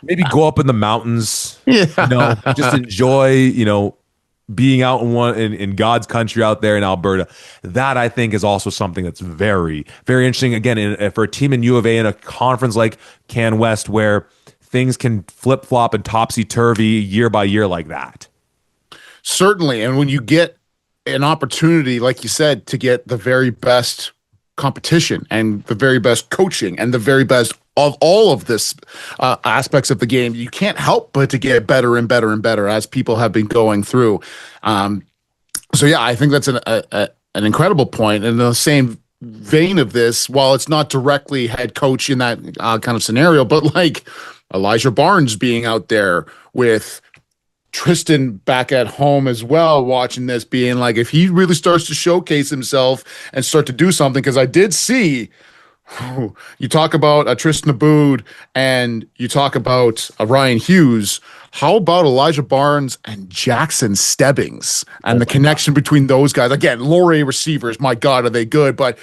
maybe go up in the mountains, Just Yeah. enjoy, being out in God's country out there in Alberta. That I think is also something that's very, very interesting. Again, for a team in U of A in a conference like Can West, where things can flip flop and topsy turvy year by year like that. Certainly. And when you get an opportunity, like you said, to get the very best competition and the very best coaching and the very best of all of this aspects of the game, you can't help but to get better and better and better as people have been going through. Um, so yeah, I think that's an incredible point. And in the same vein of this, while it's not directly head coach in that kind of scenario, but like Elijah Barnes being out there with Tristan back at home as well, watching this, being like, if he really starts to showcase himself and start to do something, because I did see, you talk about a Tristan Aboud and you talk about a Ryan Hughes. How about Elijah Barnes and Jackson Stebbings and the connection between those guys? Again, Laurier receivers, my God, are they good? But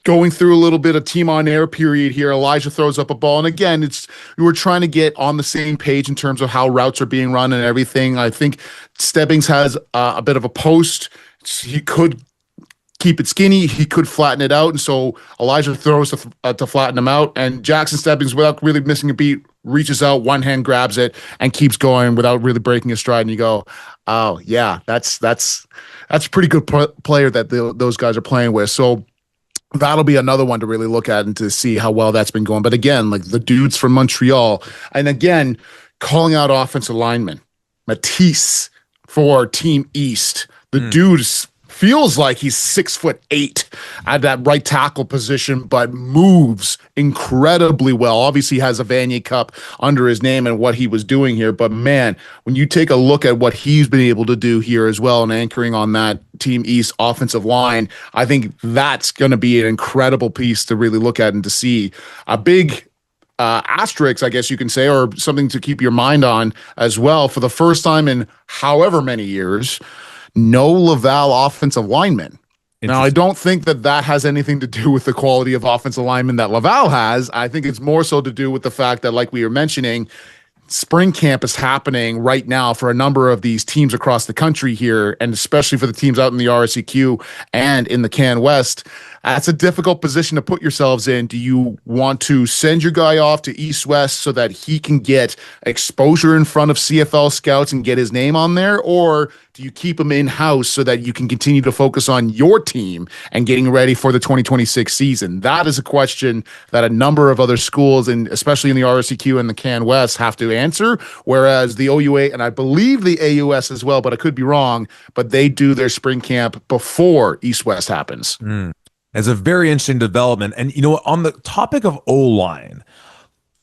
going through a little bit of team on air period here. Elijah throws up a ball. And again, we were trying to get on the same page in terms of how routes are being run and everything. I think Stebbings has a bit of a post. He could keep it skinny. He could flatten it out. And so Elijah throws to flatten him out. And Jackson Stebbings, without really missing a beat, reaches out, one hand grabs it, and keeps going without really breaking his stride. And you go, oh, yeah, that's a pretty good player that those guys are playing with. So that'll be another one to really look at and to see how well that's been going. But again, like the dudes from Montreal, and again, calling out offensive linemen, Matisse for Team East. The dude feels like he's 6'8" at that right tackle position, but moves incredibly well. Obviously has a Vanier Cup under his name and what he was doing here. But man, when you take a look at what he's been able to do here as well and anchoring on that Team East offensive line, I think that's going to be an incredible piece to really look at and to see. A big asterisk, I guess you can say, or something to keep your mind on as well. For the first time in however many years, no Laval offensive linemen. Now, I don't think that has anything to do with the quality of offensive linemen that Laval has. I think it's more so to do with the fact that, like we were mentioning, spring camp is happening right now for a number of these teams across the country here, and especially for the teams out in the RSEQ and in the Can West. That's a difficult position to put yourselves in. Do you want to send your guy off to East West so that he can get exposure in front of CFL scouts and get his name on there? Or do you keep him in-house so that you can continue to focus on your team and getting ready for the 2026 season? That is a question that a number of other schools, and especially in the RSEQ and the Can West, have to answer, whereas the OUA, and I believe the AUS as well, but I could be wrong, but they do their spring camp before East West happens. It's a very interesting development. And, on the topic of O-line,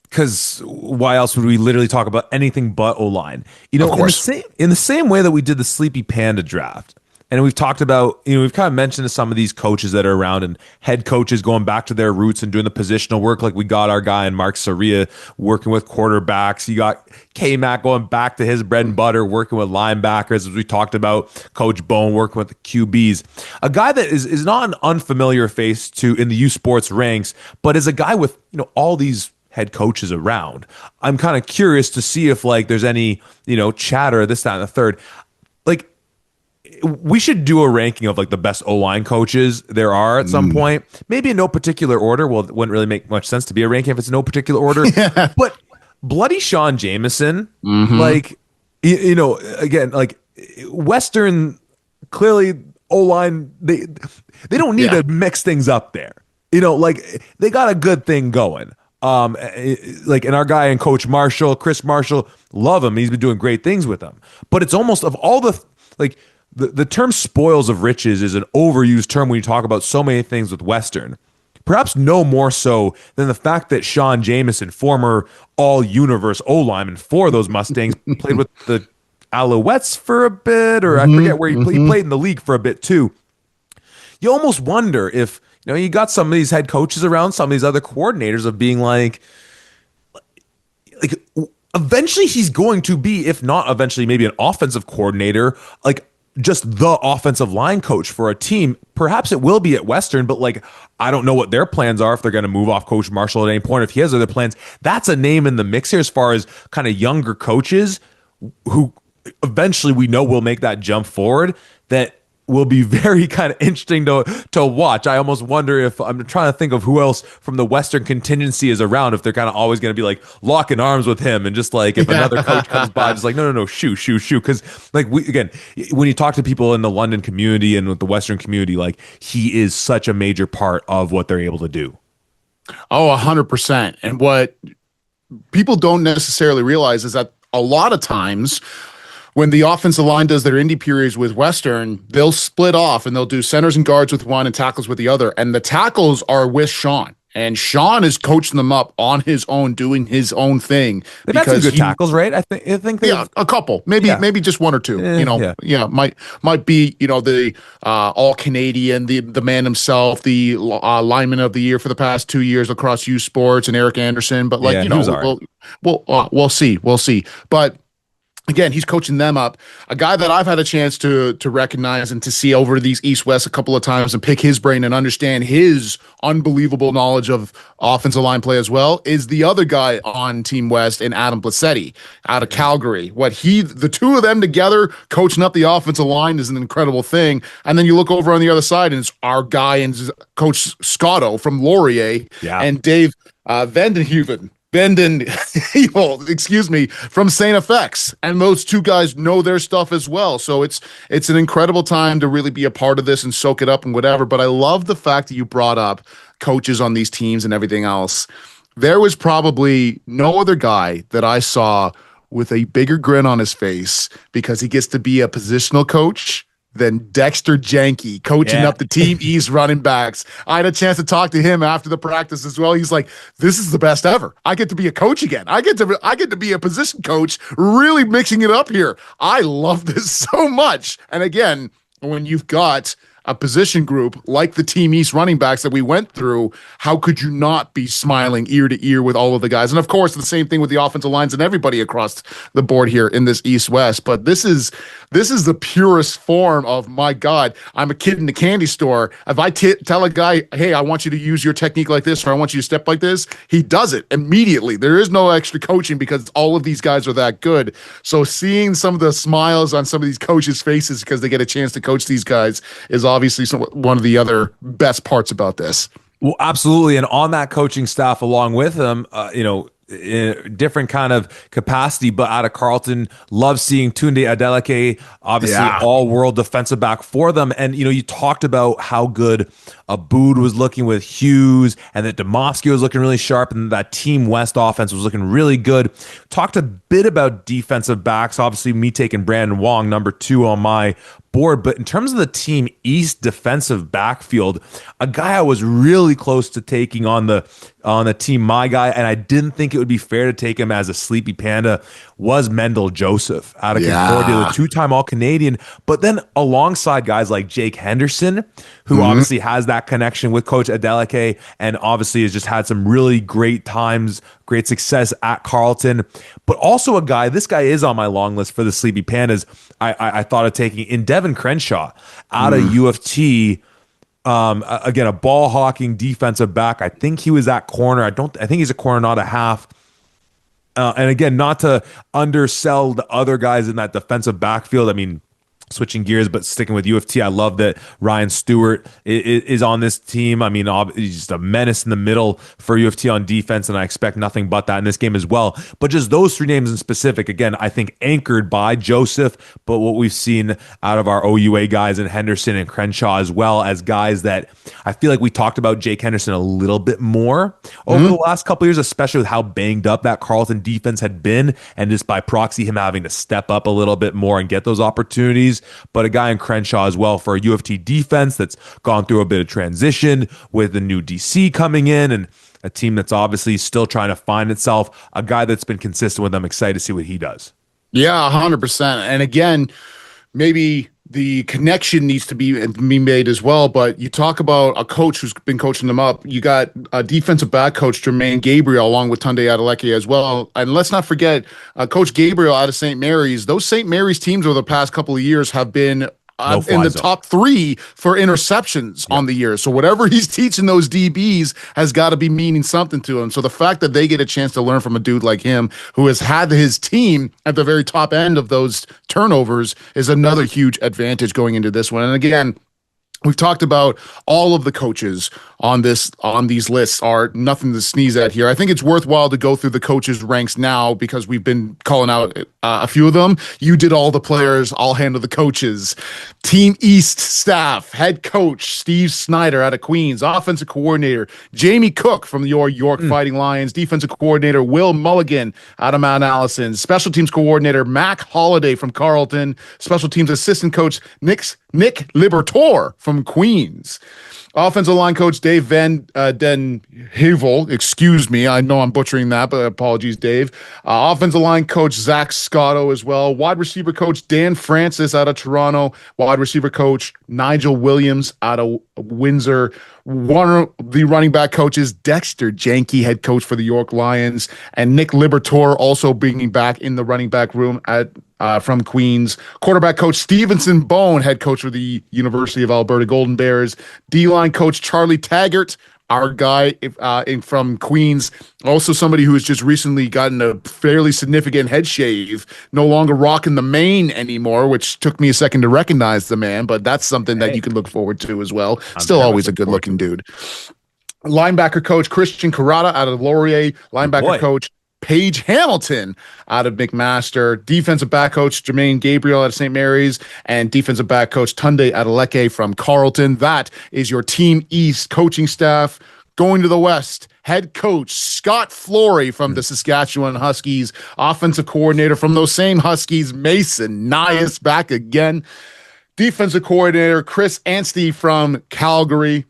because why else would we literally talk about anything but O-line? Of course. In the same way that we did the Sleepy Panda draft, and we've talked about, we've kind of mentioned to some of these coaches that are around and head coaches going back to their roots and doing the positional work. Like we got our guy in Mark Saria working with quarterbacks. You got K-Mac going back to his bread and butter, working with linebackers, as we talked about. Coach Bone working with the QBs. A guy that is not an unfamiliar face to in the U Sports ranks, but is a guy with, all these head coaches around. I'm kind of curious to see if like there's any, chatter, this, that, and the third. Like, we should do a ranking of like the best O-line coaches there are at some point. Maybe in no particular order. Well, it wouldn't really make much sense to be a ranking if it's in no particular order. But bloody Sean Jameson, like, again, like Western, clearly O-line, they don't need to mix things up there. Like they got a good thing going. Like, and our guy and Coach Marshall, Chris Marshall, love him. He's been doing great things with them. But it's almost of all the, like, the term spoils of riches is an overused term when you talk about so many things with Western. Perhaps no more so than the fact that Sean Jameson, former all-universe O-lineman for those Mustangs, played with the Alouettes for a bit, or I forget where he played in the league for a bit too. You almost wonder if, you got some of these head coaches around, some of these other coordinators of being like eventually he's going to be, if not eventually maybe an offensive coordinator, like just the offensive line coach for a team. Perhaps it will be at Western, but like, I don't know what their plans are, if they're going to move off Coach Marshall at any point, if he has other plans. That's a name in the mix here as far as kind of younger coaches who eventually we know will make that jump forward, that will be very kind of interesting to watch. I almost wonder, if I'm trying to think of who else from the Western contingency is around, if they're kind of always going to be like locking arms with him, and just like if another coach comes by, just like no, shoo. Because like again, when you talk to people in the London community and with the Western community, like he is such a major part of what they're able to do. Oh, 100%. And what people don't necessarily realize is that a lot of times when the offensive line does their indie periods with Western, they'll split off and they'll do centers and guards with one and tackles with the other. And the tackles are with Sean. And Sean is coaching them up on his own, doing his own thing. They've had some good tackles, right? I think a couple, maybe just one or two. Might be the all Canadian, the man himself, the lineman of the year for the past 2 years across U Sports, and Eric Anderson. But we'll see. But again, he's coaching them up. A guy that I've had a chance to recognize and to see over these East-West a couple of times and pick his brain and understand his unbelievable knowledge of offensive line play as well is the other guy on Team West, in Adam Placetti out of Calgary. The two of them together coaching up the offensive line is an incredible thing. And then you look over on the other side and it's our guy and Coach Scotto from Laurier and Dave Vandenhuven. From St. Effects. And those two guys know their stuff as well. So it's an incredible time to really be a part of this and soak it up and whatever. But I love the fact that you brought up coaches on these teams and everything else. There was probably no other guy that I saw with a bigger grin on his face because he gets to be a positional coach than Dexter Janke coaching up the Team East running backs. I had a chance to talk to him after the practice as well. He's like, "This is the best ever. I get to be a coach again. I get to be a position coach, really mixing it up here. I love this so much." And again, when you've got a position group like the Team East running backs that we went through, how could you not be smiling ear to ear with all of the guys? And of course, the same thing with the offensive lines and everybody across the board here in this East-West. But this is the purest form of, my God, I'm a kid in the candy store. If I tell a guy, "Hey, I want you to use your technique like this," or "I want you to step like this," he does it immediately. There is no extra coaching because all of these guys are that good. So seeing some of the smiles on some of these coaches' faces because they get a chance to coach these guys is obviously one of the other best parts about this. Well, absolutely. And on that coaching staff along with them, in different kind of capacity, but out of Carleton, love seeing Tunde Adeleke, obviously all-world defensive back for them. And, you talked about how good Aboud was looking with Hughes and that Demovsky was looking really sharp and that Team West offense was looking really good. Talked a bit about defensive backs, obviously me taking Brandon Wong, number 2 on my board. But in terms of the Team East defensive backfield, a guy I was really close to taking on the team, my guy, and I didn't think it would be fair to take him as a sleepy panda, was Mendel Joseph out of Concordia, the 2-time All-Canadian. But then alongside guys like Jake Henderson, who obviously has that connection with Coach Adeleke and obviously has just had some really great times, great success at Carleton. But also this guy is on my long list for the Sleepy Pandas. I thought of taking in Devin Crenshaw out of U of T. Again, a ball hawking defensive back. I think he was at corner. I think he's a corner, not a half. And again, not to undersell the other guys in that defensive backfield. I mean, switching gears, but sticking with U of T, I love that Ryan Stewart is on this team. I mean, he's just a menace in the middle for U of T on defense, and I expect nothing but that in this game as well. But just those 3 names in specific, again, I think anchored by Joseph, but what we've seen out of our OUA guys and Henderson and Crenshaw, as well as guys that I feel like we talked about Jake Henderson a little bit more over the last couple of years, especially with how banged up that Carleton defense had been, and just by proxy him having to step up a little bit more and get those opportunities. But a guy in Crenshaw as well for a U of T defense that's gone through a bit of transition with the new DC coming in and a team that's obviously still trying to find itself. A guy that's been consistent with them. Excited to see what he does. Yeah, 100%. And again, maybe the connection needs to be made as well. But you talk about a coach who's been coaching them up. You got a defensive back coach, Jermaine Gabriel, along with Tunde Adeleke as well. And let's not forget Coach Gabriel out of St. Mary's. Those St. Mary's teams over the past couple of years have been in the top 3 for interceptions on the year. So whatever he's teaching those DBs has got to be meaning something to him. So the fact that they get a chance to learn from a dude like him who has had his team at the very top end of those turnovers is another huge advantage going into this one. And again, we've talked about all of the coaches on these lists are nothing to sneeze at here. I think it's worthwhile to go through the coaches' ranks now because we've been calling out a few of them. You did all the players. I'll handle the coaches. Team East staff, head coach Steve Snyder out of Queens, offensive coordinator Jamie Cook from your York Fighting Lions, defensive coordinator Will Mulligan out of Mount Allison, special teams coordinator Mac Holliday from Carleton, special teams assistant coach Nick Libertor from Queens. Offensive line coach Dave Den Hevel, excuse me, I know I'm butchering that, but apologies, Dave. Offensive line coach Zach Scotto as well. Wide receiver coach Dan Francis out of Toronto. Wide receiver coach Nigel Williams out of Windsor. One of the running back coaches, Dexter Janke, head coach for the York Lions, and Nick Libertor also bringing back in the running back room from Queens. Quarterback coach Stevenson Bone, head coach for the University of Alberta Golden Bears. D-line coach Charlie Taggart, our guy from Queens, also somebody who has just recently gotten a fairly significant head shave, no longer rocking the mane anymore, which took me a second to recognize the man, but that's something that you can look forward to as well. Still always a good-looking dude. Linebacker coach Christian Carrata out of Laurier. Linebacker coach Paige Hamilton out of McMaster, defensive back coach Jermaine Gabriel out of St. Mary's, and defensive back coach Tunde Adeleke from Carleton. That is your Team East coaching staff. Going to the West, head coach Scott Flory from the Saskatchewan Huskies, offensive coordinator from those same Huskies, Mason Nias back again, defensive coordinator Chris Anstey from Calgary,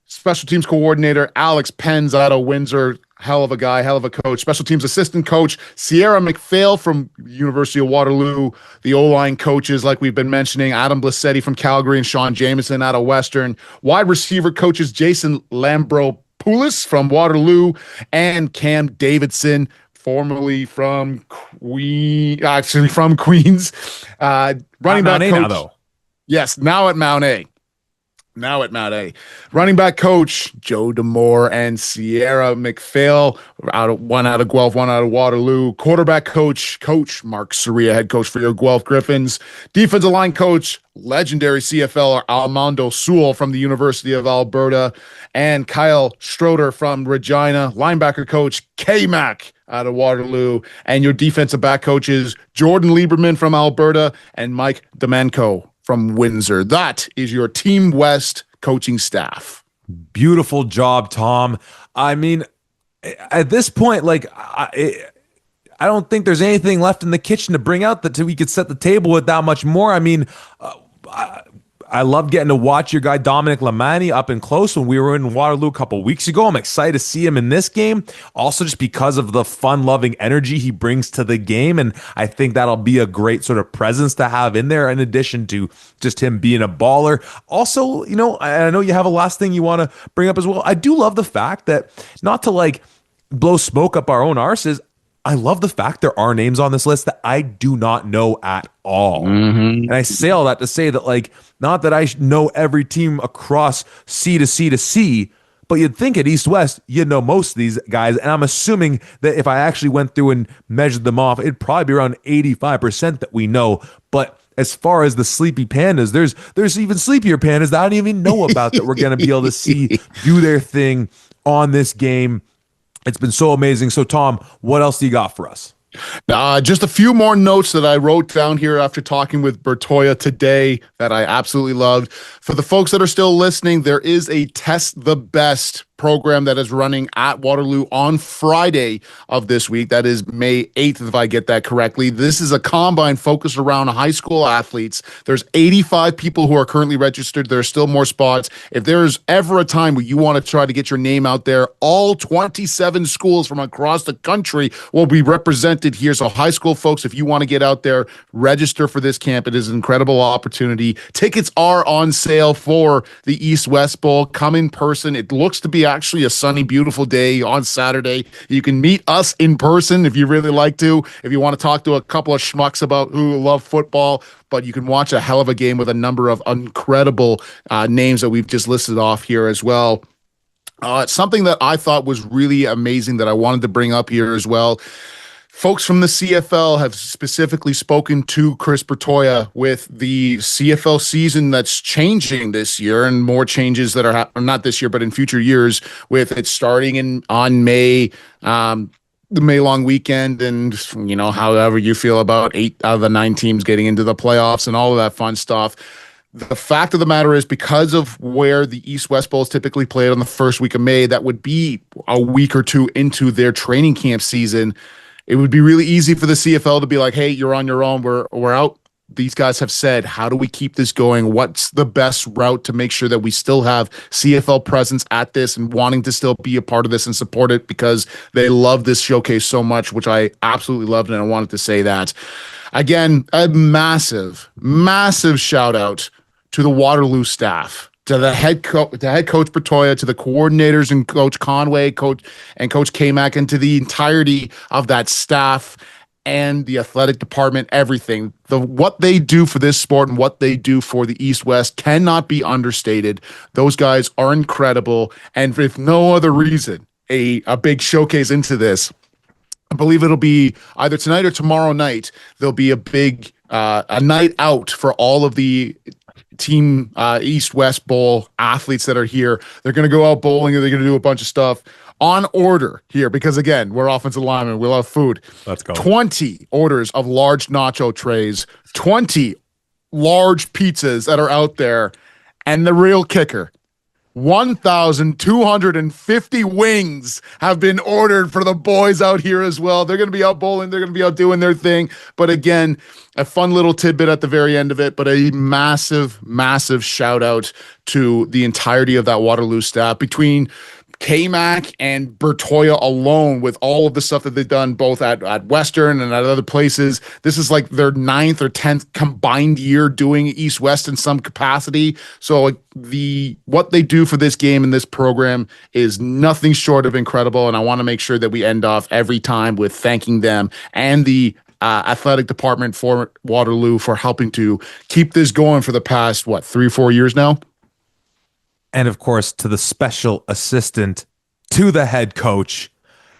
special teams coordinator Alex Penz out of Windsor. Hell of a guy, hell of a coach. Special teams assistant coach Sierra McPhail from University of Waterloo. The O-line coaches, like we've been mentioning, Adam Blissetti from Calgary and Sean Jameson out of Western. Wide receiver coaches Jason Lambropoulos from Waterloo and Cam Davidson, formerly from Queens. Running back coach. Now, though. Yes, now at Mount A. Running back coach Joe Demore and Sierra McPhail, one out of Guelph, one out of Waterloo. Quarterback coach Mark Soria, head coach for your Guelph Griffins. Defensive line coach, legendary CFL Armando Sewell from the University of Alberta, and Kyle Stroder from Regina. Linebacker coach K-Mac out of Waterloo, and your defensive back coaches Jordan Lieberman from Alberta and Mike Domenko from Windsor. That is your Team West coaching staff. Beautiful job, Tom. I mean, at this point, like, I don't think there's anything left in the kitchen to bring out that we could set the table with that much more. I mean, I love getting to watch your guy Dominic Lamani up and close when we were in Waterloo a couple weeks ago. I'm excited to see him in this game. Also, just because of the fun-loving energy he brings to the game. And I think that'll be a great sort of presence to have in there, in addition to just him being a baller. Also, you know, I know you have a last thing you want to bring up as well. I do love the fact that, not to like blow smoke up our own arses, I love the fact there are names on this list that I do not know at all. And I say all that to say that, like, not that I know every team across C to C to C, but you'd think at East West, you'd know most of these guys. And I'm assuming that if I actually went through and measured them off, it'd probably be around 85% that we know. But as far as the sleepy pandas, there's even sleepier pandas that I don't even know about that we're going to be able to see do their thing on this game. It's been so amazing. So, Tom, what else do you got for us? Just a few more notes that I wrote down here after talking with Bertoya today that I absolutely loved. For the folks that are still listening, there is a Test the Best program that is running at Waterloo on Friday of this week. That is May 8th, if I get that correctly. This is a combine focused around high school athletes. There's 85 people who are currently registered. There are still more spots. If there's ever a time where you want to try to get your name out there, all 27 schools from across the country will be represented here. So high school folks, if you want to get out there, register for this camp. It is an incredible opportunity. Tickets are on sale for the East-West Bowl. Come in person. It looks to be actually a sunny, beautiful day on Saturday. You can meet us in person if you really like to, if you want to talk to a couple of schmucks about who love football, but you can watch a hell of a game with a number of incredible names that we've just listed off here as well. Something that I thought was really amazing that I wanted to bring up here as well. Folks from the CFL have specifically spoken to Chris Bertoia with the CFL season that's changing this year, and more changes that are not this year, but in future years, with it starting on May, the May long weekend, and however you feel about 8 out of the 9 teams getting into the playoffs and all of that fun stuff. The fact of the matter is, because of where the East-West Bowl is typically played on the first week of May, that would be a week or two into their training camp season. It would be really easy for the CFL to be like, hey, you're on your own. We're out. These guys have said, how do we keep this going? What's the best route to make sure that we still have CFL presence at this and wanting to still be a part of this and support it, because they love this showcase so much, which I absolutely loved, and I wanted to say that. Again, a massive, massive shout out to the Waterloo staff, to the head coach Bertoia, to the coordinators and Coach Conway, Coach K-Mac, and to the entirety of that staff and the athletic department, everything. What they do for this sport and what they do for the East-West cannot be understated. Those guys are incredible, and if no other reason, a big showcase into this. I believe it'll be either tonight or tomorrow night. There'll be a big a night out for all of the team East-West Bowl athletes that are here. They're going to go out bowling, and they're going to do a bunch of stuff on order here, because again, we're offensive linemen. We love food. Let's go. 20 orders of large nacho trays, 20 large pizzas that are out there, and the real kicker, 1,250 wings have been ordered for the boys out here as well. They're going to be out bowling. They're going to be out doing their thing. But again, a fun little tidbit at the very end of it, but a massive, massive shout out to the entirety of that Waterloo staff, between K-Mac and Bertoia alone, with all of the stuff that they've done both at Western and at other places. This is like their 9th or 10th combined year doing East-West in some capacity. So what they do for this game and this program is nothing short of incredible. And I want to make sure that we end off every time with thanking them and the athletic department for Waterloo for helping to keep this going for the past, 3-4 years now? And of course, to the special assistant to the head coach,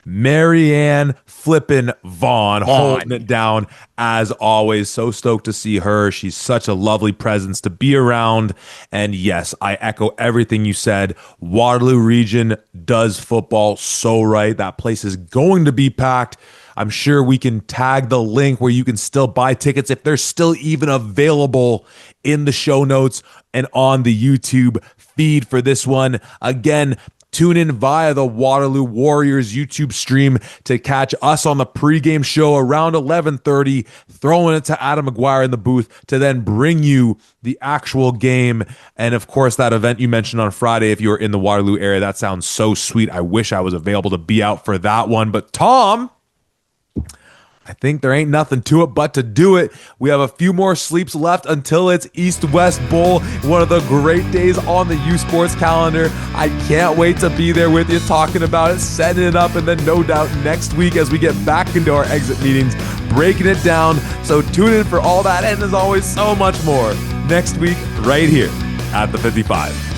Marianne Flippin Vaughn, holding it down as always. So stoked to see her. She's such a lovely presence to be around. And yes, I echo everything you said. Waterloo region does football so right. That place is going to be packed. I'm sure we can tag the link where you can still buy tickets if they're still even available in the show notes and on the YouTube feed for this one. Again, tune in via the Waterloo Warriors YouTube stream to catch us on the pregame show around 11:30, throwing it to Adam McGuire in the booth to then bring you the actual game. And of course, that event you mentioned on Friday, if you're in the Waterloo area, that sounds so sweet. I wish I was available to be out for that one. But Tom, I think there ain't nothing to it but to do it. We have a few more sleeps left until it's East-West Bowl, one of the great days on the U Sports calendar. I can't wait to be there with you, talking about it, setting it up, and then no doubt next week as we get back into our exit meetings, breaking it down. So tune in for all that, and as always, so much more next week right here at the 55.